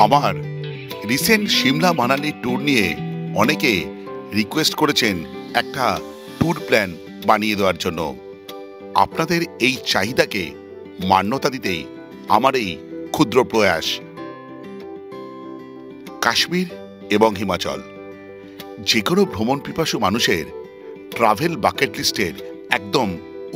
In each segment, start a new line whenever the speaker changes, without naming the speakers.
আমার recent Shimla Manali tour নিয়ে অনেকে রিকোয়েস্ট করেছেন একটা ট্যুর প্ল্যান বানিয়ে দেওয়ার জন্য। আপনাদের এই চাহিদাকে মান্যতা দিতেই আমার এই ক্ষুদ্র প্রয়াস। কাশ্মীর এবং হিমাচল যে কোনো ভ্রমণ পিপাসু মানুষের ট্রাভেল বাকেট লিস্টের একদম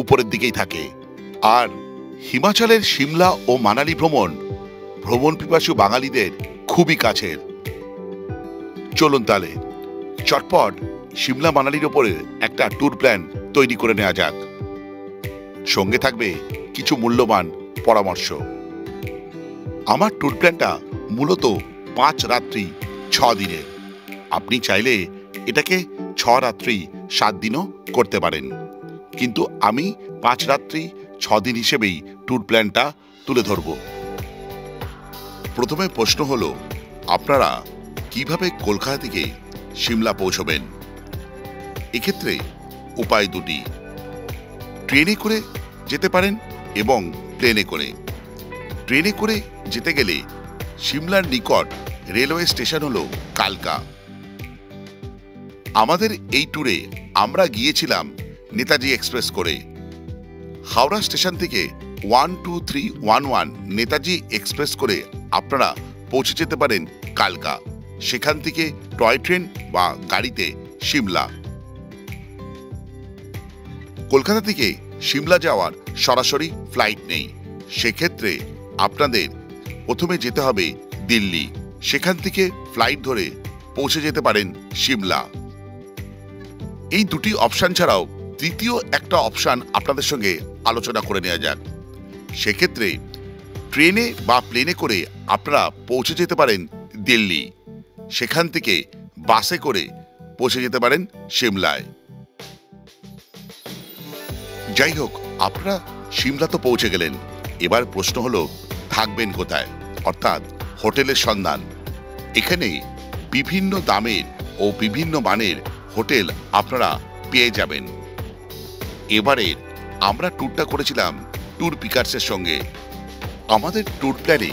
উপরের দিকেই থাকে। আর হিমাচলের সিমলা ও মানালি ভ্রমণ পিপাসু বাঙালিদের খুবই কাছের। চলুন তাহলে চটপট সিমলা মানালির ওপরে একটা ট্যুর প্ল্যান তৈরি করে নেওয়া যাক। সঙ্গে থাকবে কিছু মূল্যবান পরামর্শ। আমার ট্যুর প্ল্যানটা মূলত 5 রাত্রি 6 দিনের। আপনি চাইলে এটাকে 6 রাত্রি 7 দিনও করতে পারেন, কিন্তু আমি 5 রাত্রি 6 দিন হিসেবেই ট্যুর প্ল্যানটা তুলে ধরব। প্রথমে প্রশ্ন হলো, আপনারা কিভাবে কলকাতা থেকে সিমলা পৌঁছবেন? এক্ষেত্রে উপায় দুটি, ট্রেনে করে যেতে পারেন এবং প্লেনে করে। ট্রেনে করে যেতে গেলে সিমলার নিকট রেলওয়ে স্টেশন হলো কালকা। আমাদের এই ট্যুরে আমরা গিয়েছিলাম নেতাজি এক্সপ্রেস করে। হাওড়া স্টেশন থেকে 12311 নেতাজি এক্সপ্রেস করে আপনারা পৌঁছে যেতে পারেন কালকা। সেখান থেকে টয় ট্রেন বা গাড়িতে সিমলা। কলকাতা থেকে সিমলা যাওয়ার সরাসরি ফ্লাইট নেই। সেক্ষেত্রে আপনাদের প্রথমে যেতে হবে দিল্লি। সেখান থেকে ফ্লাইট ধরে পৌঁছে যেতে পারেন সিমলা। এই দুটি অপশান ছাড়াও তৃতীয় একটা অপশান আপনাদের সঙ্গে আলোচনা করে নেওয়া যাক। সেক্ষেত্রে ট্রেনে বা প্লেনে করে আপনারা পৌঁছে যেতে পারেন দিল্লি। সেখান থেকে বাসে করে পৌঁছে যেতে পারেন সিমলায়। যাই হোক, আপনারা সিমলা তো পৌঁছে গেলেন। এবার প্রশ্ন হলো, থাকবেন কোথায়, অর্থাৎ হোটেলের সন্ধান। এখানে বিভিন্ন দামের ও বিভিন্ন মানের হোটেল আপনারা পেয়ে যাবেন। এবারে আমরা ট্যুরটা করেছিলাম ট্যুর পিকার্সের সঙ্গে। আমাদের ট্যুর প্ল্যানে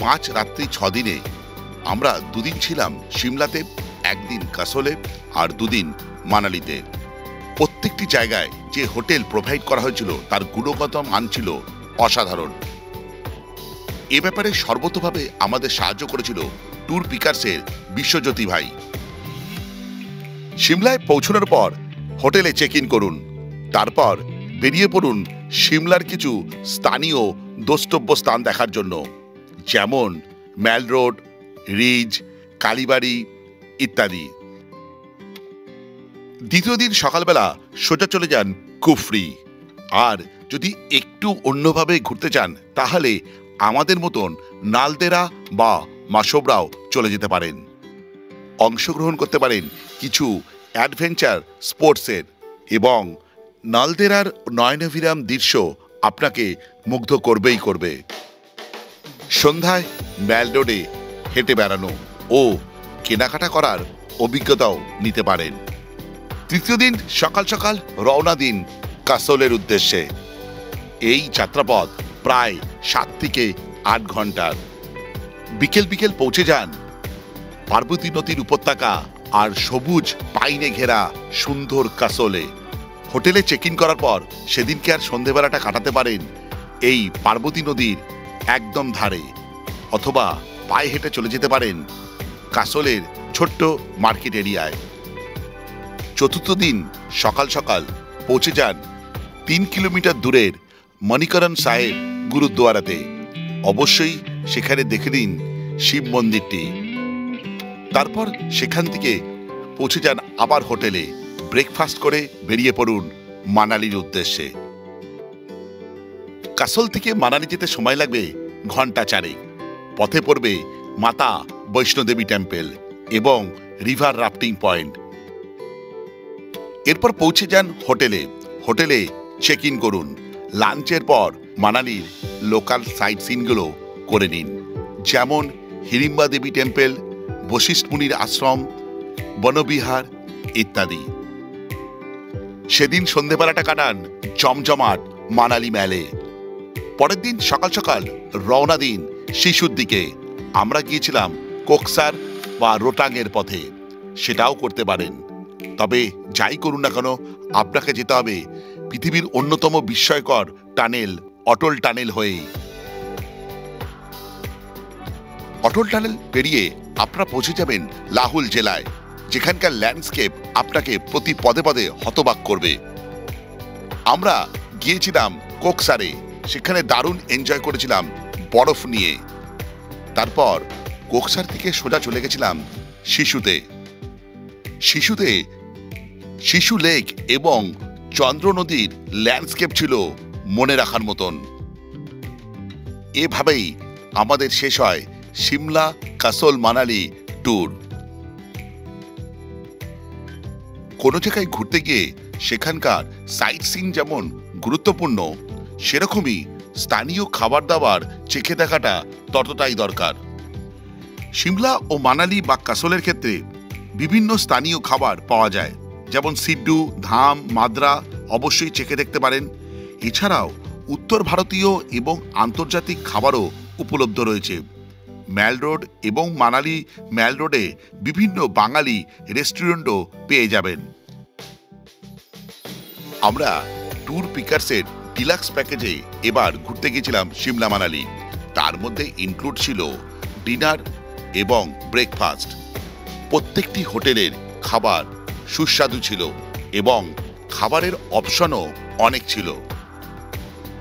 5 রাত্রি 6 দিনে আমরা 2 দিন ছিলাম সিমলাতে, 1 দিন কাসোলে আর 2 দিন মানালিতে। প্রত্যেকটি জায়গায় যে হোটেল প্রোভাইড করা হয়েছিল তার গুণগত মান ছিল অসাধারণ। এ ব্যাপারে সর্বতোভাবে আমাদের সাহায্য করেছিল ট্যুর পিকার্সের বিশ্বজ্যোতি ভাই। সিমলায় পৌঁছানোর পর হোটেলে চেক ইন করুন। তারপর বেরিয়ে পড়ুন সিমলার কিছু স্থানীয় দ্রষ্টব্য স্থান দেখার জন্য, যেমন ম্যাল রোড, রিজ, কালীবাড়ি ইত্যাদি। দ্বিতীয় দিন সকালবেলা সোজা চলে যান কুফরি। আর যদি একটু অন্যভাবে ঘুরতে চান তাহলে আমাদের মতন নালদেরা বা মাসোবরাও চলে যেতে পারেন। অংশগ্রহণ করতে পারেন কিছু অ্যাডভেঞ্চার স্পোর্টসের, এবং নালদেরার নয়নাভিরাম দৃশ্য আপনাকে মুগ্ধ করবেই করবে। সন্ধ্যায় ম্যাল রোডে হেঁটে বেড়ানো ও কেনাকাটা করার অভিজ্ঞতাও নিতে পারেন। তৃতীয় দিন সকাল সকাল রওনা দিন কাসোলের উদ্দেশ্যে। এই যাত্রাপথ প্রায় 7 থেকে 8 ঘন্টার। বিকেল বিকেল পৌঁছে যান পার্বতী নদীর উপত্যকা আর সবুজ পাইনে ঘেরা সুন্দর কাসোলে। হোটেলে চেক ইন করার পর সেদিনকে আর সন্ধেবেলাটা কাটাতে পারেন এই পার্বতী নদীর একদম ধারে, অথবা পায়ে হেঁটে চলে যেতে পারেন কাসোলের ছোট্ট মার্কেট এরিয়ায়। চতুর্থ দিন সকাল সকাল পৌঁছে যান 3 কিলোমিটার দূরের মণিকরণ সাহেব গুরুদ্বারাতে। অবশ্যই সেখানে দেখে নিন শিব মন্দিরটি। তারপর সেখান থেকে পৌঁছে যান আবার হোটেলে। ব্রেকফাস্ট করে বেরিয়ে পড়ুন মানালির উদ্দেশ্যে। কাসোল থেকে মানালি যেতে সময় লাগবে ঘন্টা 4। পথে পড়বে মাতা বৈষ্ণোদেবী টেম্পল এবং রিভার রাফটিং পয়েন্ট। এরপর পৌঁছে যান হোটেলে। হোটেলে চেক ইন করুন। লাঞ্চের পর মানালির লোকাল সাইট সিনগুলো করে নিন, যেমন হিড়িম্বা দেবী টেম্পল, বশিষ্ঠ মুনির আশ্রম, বনবিহার ইত্যাদি। সেদিন সন্ধেবেলাটা কাটান জমজমাট মানালি মেলে। পরের দিন সকাল সকাল রওনা দিন শিশুর দিকে। আমরা গিয়েছিলাম কোকসার বা রোটাংয়ের পথে, সেটাও করতে পারেন। তবে যাই করুন না কেন, আপনাকে যেতে হবে পৃথিবীর অন্যতম বিস্ময়কর টানেল অটল টানেল হয়ে। অটল টানেল পেরিয়ে আপনারা পৌঁছে যাবেন লাহুল জেলায়, যেখানকার ল্যান্ডস্কেপ আপনাকে প্রতি পদে পদে হতবাক করবে। আমরা গিয়েছিলাম কোকসারে, সেখানে দারুণ এনজয় করেছিলাম বরফ নিয়ে। তারপর কোকসার থেকে সোজা চলে গেছিলাম শিশুতে। শিশু লেক এবং চন্দ্র নদীর ল্যান্ডস্কেপ ছিল মনে রাখার মতন। এভাবেই আমাদের শেষ হয় সিমলা কাসোল মানালি ট্যুর। কোনো জায়গায় ঘুরতে গিয়ে সেখানকার সাইট সিইং যেমন গুরুত্বপূর্ণ, সেরকমই স্থানীয় খাবার দাবার চেখে দেখাটা ততটাই দরকার। সিমলা ও মানালি বা কাসোলের ক্ষেত্রে বিভিন্ন স্থানীয় খাবার পাওয়া যায়, যেমন সিড্ডু, ধাম, মাদ্রা অবশ্যই চেখে দেখতে পারেন। এছাড়াও উত্তর ভারতীয় এবং আন্তর্জাতিক খাবারও উপলব্ধ রয়েছে। ম্যাল রোড এবং মানালি ম্যাল রোডে বিভিন্ন বাঙালি রেস্টুরেন্টও পেয়ে যাবেন। আমরা ট্যুর পিকার্সের ডিলাক্স প্যাকেজে এবার ঘুরতে গিয়েছিলাম সিমলা মানালি। তার মধ্যে ইনক্লুড ছিল ডিনার এবং ব্রেকফাস্ট। প্রত্যেকটি হোটেলের খাবার সুস্বাদু ছিল এবং খাবারের অপশনও অনেক ছিল।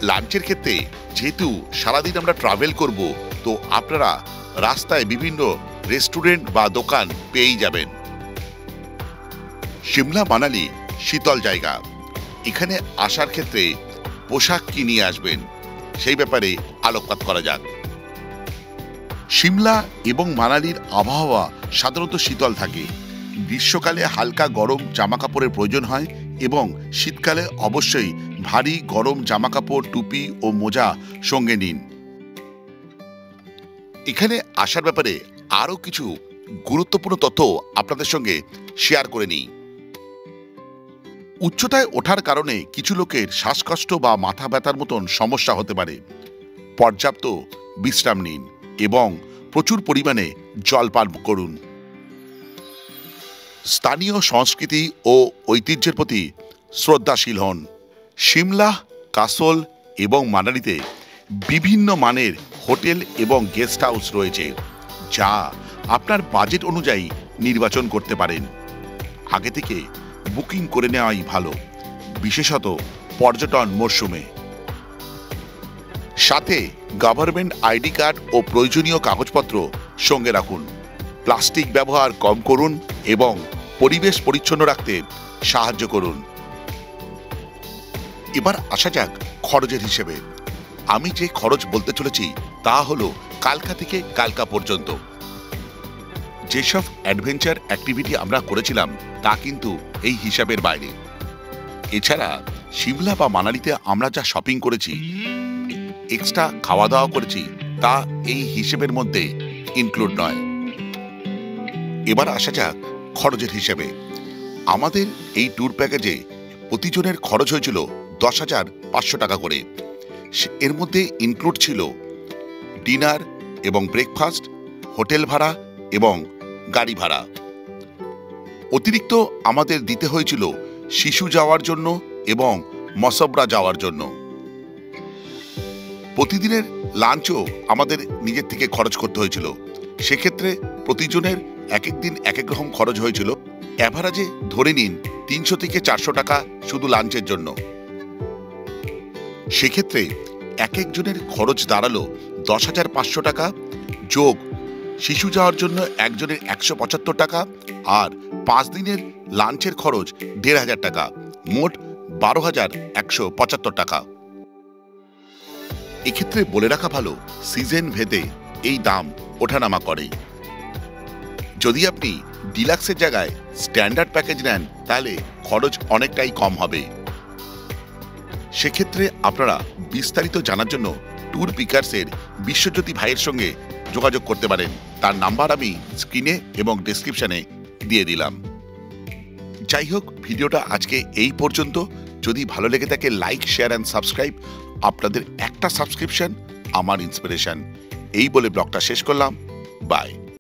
লাঞ্চের ক্ষেত্রে যেহেতু সারাদিন আমরা ট্রাভেল করব, তো আপনারা রাস্তায় বিভিন্ন রেস্টুরেন্ট বা দোকান পেয়েই যাবেন। সিমলা মানালি শীতল জায়গা, এখানে আসার ক্ষেত্রে পোশাক কি নিয়ে আসবেন সেই ব্যাপারে আলোকপাত করা যাক। সিমলা এবং মানালির আবহাওয়া সাধারণত শীতল থাকে। গ্রীষ্মকালে হালকা গরম জামাকাপড়ের প্রয়োজন হয় এবং শীতকালে অবশ্যই ভারী গরম জামাকাপড়, টুপি ও মোজা সঙ্গে নিন। এখানে আসার ব্যাপারে আরও কিছু গুরুত্বপূর্ণ তথ্য আপনাদের সঙ্গে শেয়ার করে নিই। উচ্চতায় ওঠার কারণে কিছু লোকের শ্বাসকষ্ট বা মাথা ব্যথার মতন সমস্যা হতে পারে। পর্যাপ্ত বিশ্রাম নিন এবং প্রচুর পরিমাণে জল পান করুন। স্থানীয় সংস্কৃতি ও ঐতিহ্যের প্রতি শ্রদ্ধাশীল হন। সিমলা, কাসোল এবং মানালিতে বিভিন্ন মানের হোটেল এবং গেস্ট হাউস রয়েছে, যা আপনার বাজেট অনুযায়ী নির্বাচন করতে পারেন। আগে থেকে বুকিং করে নেওয়াই ভালো, বিশেষত পর্যটন মরশুমে। সাথে গভর্নমেন্ট আইডি কার্ড ও প্রয়োজনীয় কাগজপত্র সঙ্গে রাখুন। প্লাস্টিক ব্যবহার কম করুন এবং পরিবেশ পরিচ্ছন্ন রাখতে সাহায্য করুন। এবার আসা যাক খরচের হিসেবে। আমি যে খরচ বলতে চলেছি তা হলো কালকা থেকে কালকা পর্যন্ত। যেসব অ্যাডভেঞ্চার অ্যাক্টিভিটি আমরা করেছিলাম তা কিন্তু এই হিসাবের বাইরে। এছাড়া সিমলা বা মানালিতে আমরা যা শপিং করেছি, এক্সট্রা খাওয়া দাওয়া করেছি, তা এই হিসেবের মধ্যে ইনক্লুড নয়। এবার আসা যাক খরচের হিসেবে। আমাদের এই ট্যুর প্যাকেজে প্রতিজনের খরচ হয়েছিল 10,500 টাকা করে। এর মধ্যে ইনক্লুড ছিল ডিনার এবং ব্রেকফাস্ট, হোটেল ভাড়া এবং গাড়ি ভাড়া। অতিরিক্ত আমাদের দিতে হয়েছিল শিশু যাওয়ার জন্য এবং মসবরা যাওয়ার জন্য। প্রতিদিনের লাঞ্চও আমাদের নিজের থেকে খরচ করতে হয়েছিল। সেক্ষেত্রে প্রতিজনের এক এক দিন এক এক রকম খরচ হয়েছিল। অ্যাভারেজে ধরে নিন 300 থেকে 400 টাকা শুধু লাঞ্চের জন্য। সেক্ষেত্রে এক একজনের খরচ দাঁড়ালো 10,500 টাকা, যোগ শিশু যাওয়ার জন্য একজনের 175 টাকা, আর 5 দিনের লাঞ্চের খরচ 1,500 টাকা, মোট 12,175 টাকা। এক্ষেত্রে বলে রাখা ভালো, সিজন ভেদে এই দাম ওঠানামা করে। যদি আপনি ডিলাক্সের জায়গায় স্ট্যান্ডার্ড প্যাকেজ নেন তাহলে খরচ অনেকটাই কম হবে। সেক্ষেত্রে আপনারা বিস্তারিত জানার জন্য ট্যুর পিকার্সের বিশ্বজ্যোতি ভাইয়ের সঙ্গে যোগাযোগ করতে পারেন। তার নাম্বার আমি স্ক্রিনে এবং ডেসক্রিপশনে দিয়ে দিলাম। যাই হোক, ভিডিওটা আজকে এই পর্যন্ত। যদি ভালো লেগে থাকে লাইক, শেয়ার অ্যান্ড সাবস্ক্রাইব। আপনাদের একটা সাবস্ক্রিপশন আমার ইন্সপিরেশন। এই বলে ব্লগটা শেষ করলাম। বাই।